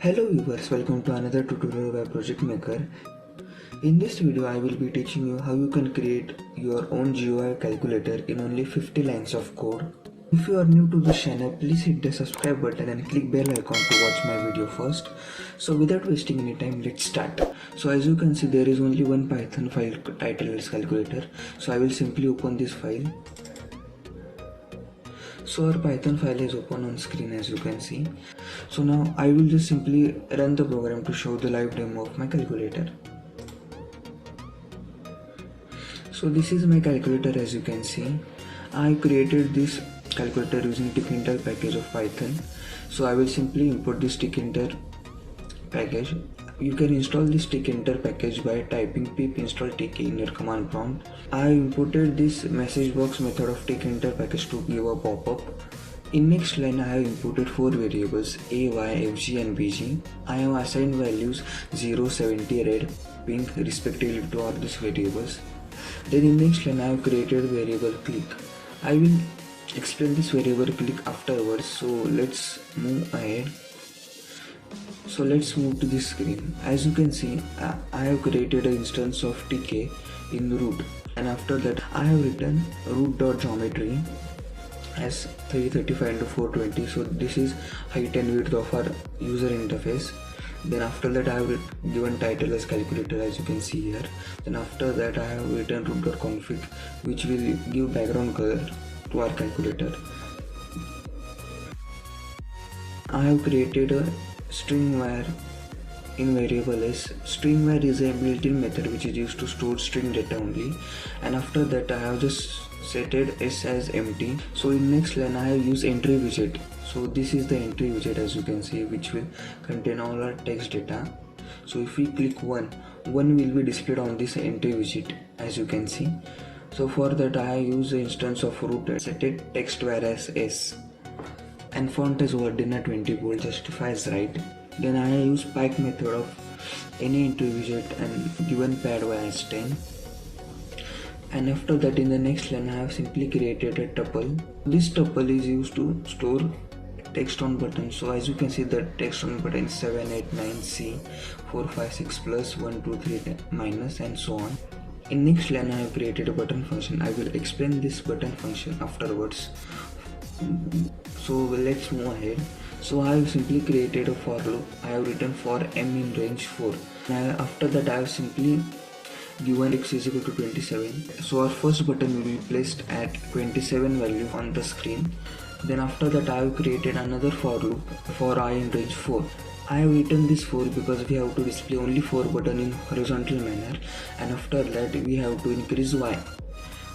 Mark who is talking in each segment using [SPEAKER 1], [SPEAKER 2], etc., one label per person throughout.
[SPEAKER 1] Hello viewers, welcome to another tutorial by Project Maker. In this video I will be teaching you how you can create your own GUI calculator in only 50 lines of code. If you are new to this channel, please hit the subscribe button and click bell icon to watch my video first. So without wasting any time, let's start. So as you can see, there is only one Python file titled as calculator. So I will simply open this file. So our Python file is open on screen, as you can see. So now I will just simply run the program to show the live demo of my calculator. So this is my calculator, as you can see. I created this calculator using Tkinter package of Python. So I will simply import this Tkinter package. You can install this Tkinter package by typing pip install tk in your command prompt. I imported this message box method of Tkinter package to give a pop-up. In next line I have imported 4 variables a, y, fg and bg. I have assigned values 0, 70, red, pink respectively to all these variables. Then in next line I have created variable click. I will explain this variable click afterwards, so let's move ahead. So let's move to this screen. As you can see, I have created an instance of tk in root, and after that I have written root.geometry as 335 into 420. So this is height and width of our user interface. Then after that I have given title as calculator, as you can see here. Then after that I have written root.config, which will give background color to our calculator. I have created a string var in variable s. String var is a built-in method which is used to store string data only, and after that I have just setted s as empty. So in next line I have used entry widget. So this is the entry widget, as you can see, which will contain all our text data. So if we click 1 will be displayed on this entry widget, as you can see. So for that I have used the instance of root and set it text var as s, and font as Wordina 20 bold, justify as right. Then I have used pack method of any entry widget and given pad y as 10. And after that in the next line I have simply created a tuple. This tuple is used to store text on button. So as you can see, the text on button is 7, 8, 9, C, 4, 5, 6 plus 1, 2, 3 minus and so on. In next line I have created a button function. I will explain this button function afterwards. So let's move ahead. So I have simply created a for loop. I have written for m in range 4. Now after that I have simply given x is equal to 27. So our first button will be placed at 27 value on the screen. Then after that I have created another for loop for I in range 4. I have written this 4 because we have to display only 4 button in horizontal manner, and after that we have to increase y.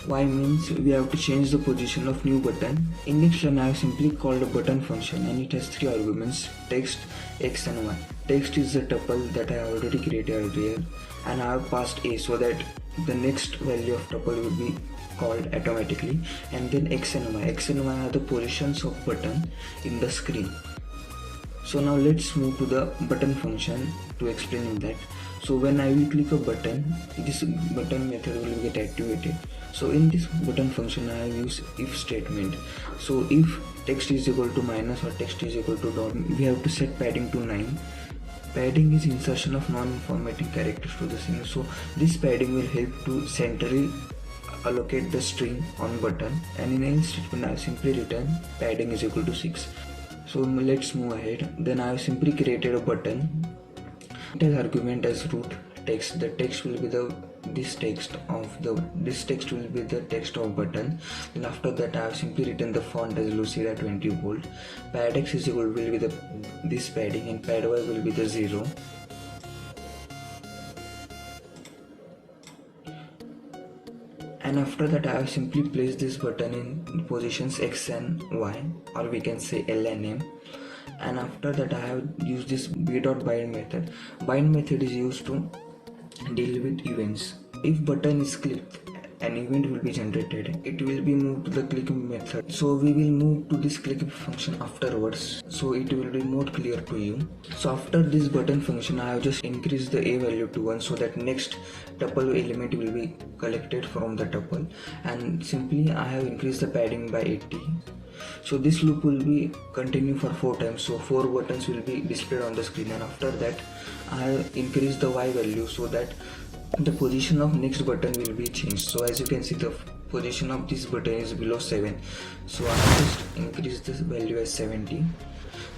[SPEAKER 1] Y means we have to change the position of new button. In next line I have simply called a button function, and it has 3 arguments: text, x and y. Text is the tuple that I already created earlier, and I have passed a so that the next value of tuple will be called automatically. And then x and y. X and y are the positions of button in the screen. So now let's move to the button function to explain that. So when I will click a button, this button method will get activated. So in this button function I have used if statement. So if text is equal to minus or text is equal to dot, we have to set padding to 9. Padding is insertion of non-informative characters to the string. So this padding will help to centrally allocate the string on button, and in any statement I have simply written padding is equal to 6. So let's move ahead. Then I have simply created a button. It has argument as root text. The text will be this text will be the text of button. Then after that I have simply written the font as Lucida 20 bold. Pad x is equal will be this padding, and pad y will be the 0. And after that I have simply placed this button in positions x and y, or we can say L and M. And after that I have used this b.bind method. Bind method is used to deal with events. If button is clicked, an event will be generated. It will be moved to the click method. So we will move to this click function afterwards, so it will be more clear to you. So after this button function I have just increased the a value to 1 so that next tuple element will be collected from the tuple, and simply I have increased the padding by 80. So this loop will be continue for 4 times, so 4 buttons will be displayed on the screen, and after that I have increased the Y value so that the position of next button will be changed. So as you can see, the position of this button is below 7, so I have just increased this value as 70.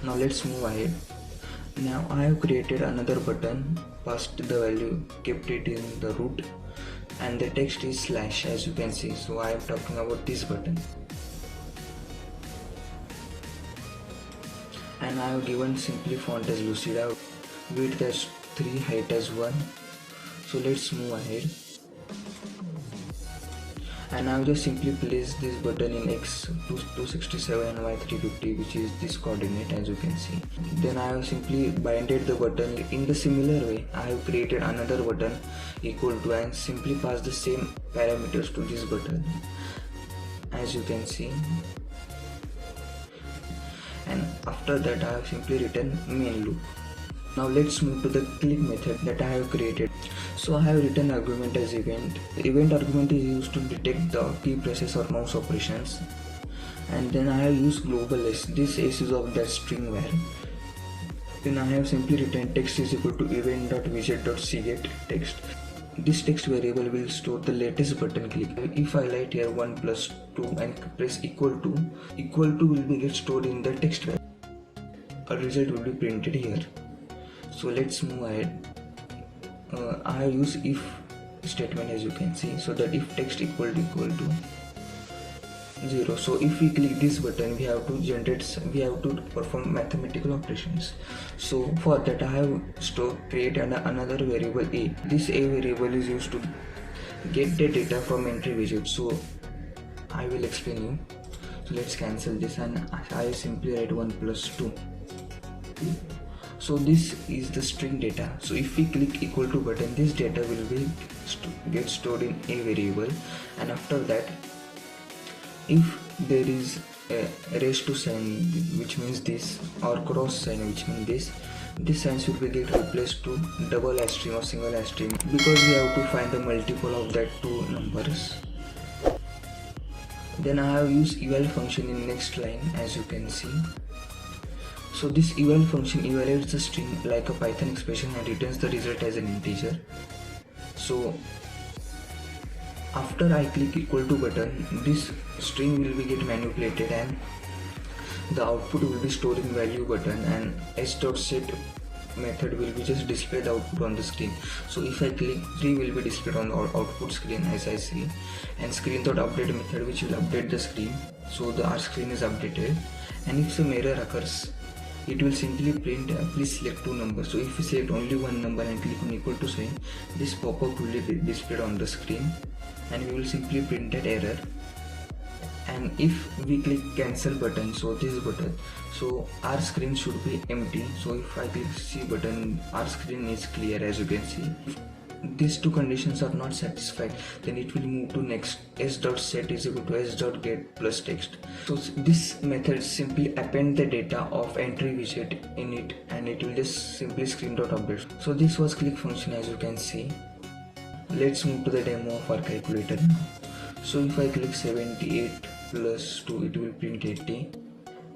[SPEAKER 1] Now let's move ahead. Now I have created another button, passed the value, kept it in the root, and the text is slash, as you can see. So I am talking about this button, and I have given simply font as Lucida, width as 3, height as 1. So let's move ahead, and I have just simply placed this button in X 267 and Y 350, which is this coordinate, as you can see. Then I have simply binded the button in the similar way. I have created another button equal to, and simply pass the same parameters to this button, as you can see. And after that I have simply written main loop. Now let's move to the click method that I have created. So I have written argument as event. The event argument is used to detect the key presses or mouse operations. And then I have used global S. This S is of that string var. Then I have simply written text is equal to event.widget.cget text. This text variable will store the latest button click. If I write here 1 plus 2 and press equal to will be get stored in the text variable. A result will be printed here. So let's move ahead. I have used if statement, as you can see, so that if text equal to 0. So if we click this button, we have to perform mathematical operations. So for that I have created another variable A. This A variable is used to get the data from entry widget. So I will explain you. So let's cancel this, and I simply write 1 plus 2. So this is the string data. So if we click equal to button, this data will be get stored in a variable, and after that, if there is a raised to sign, which means this, or cross sign, which means this signs will be get replaced to double asterisk or single asterisk, because we have to find the multiple of that two numbers. Then I have used eval function in next line, as you can see. So this eval function evaluates the string like a Python expression and returns the result as an integer. So after I click equal to button, this string will be get manipulated and the output will be stored in value button, and s.set method will be just display the output on the screen. So if I click, 3 will be displayed on the output screen, as I see, and screen.update method which will update the screen, so our screen is updated. And if some error occurs, it will simply print please select 2 numbers. So if we select only one number and click on equal to sign, this pop-up will be displayed on the screen, and we will simply print that error. And if we click cancel button, so this button, so our screen should be empty. So if I click C button, our screen is clear, as you can see. If these two conditions are not satisfied, then it will move to next, s.set is equal to s.get plus text. So this method simply append the data of entry widget in it, and it will just simply screen.update. So this was click function, as you can see. Let's move to the demo of our calculator now. So if I click 78 plus 2, it will print 80.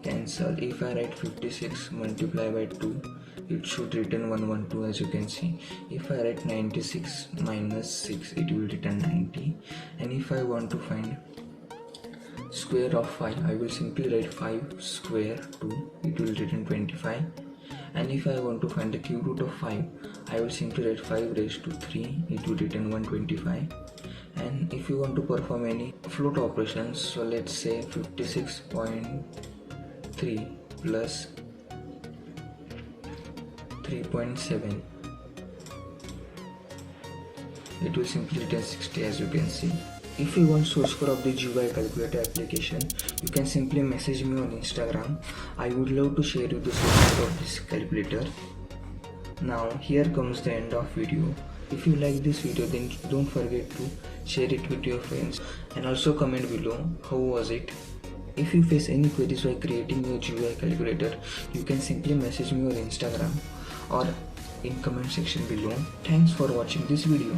[SPEAKER 1] Cancel. If I write 56 multiply by 2, it should return 112, as you can see. If I write 96 minus 6, it will return 90. And if I want to find square of 5, I will simply write 5 square 2, it will return 25. And if I want to find the cube root of 5, I will simply write 5 raised to 3, it will return 125. And if you want to perform any float operations, so let's say 56.3 plus 3.7, it will simply return 60, as you can see. If you want source code of the GUI calculator application, you can simply message me on Instagram. I would love to share you the source code of this calculator. Now here comes the end of video. If you like this video, then don't forget to share it with your friends, and also comment below how was it. If you face any queries while creating your GUI calculator, you can simply message me on Instagram or in comment section below. Thanks for watching this video.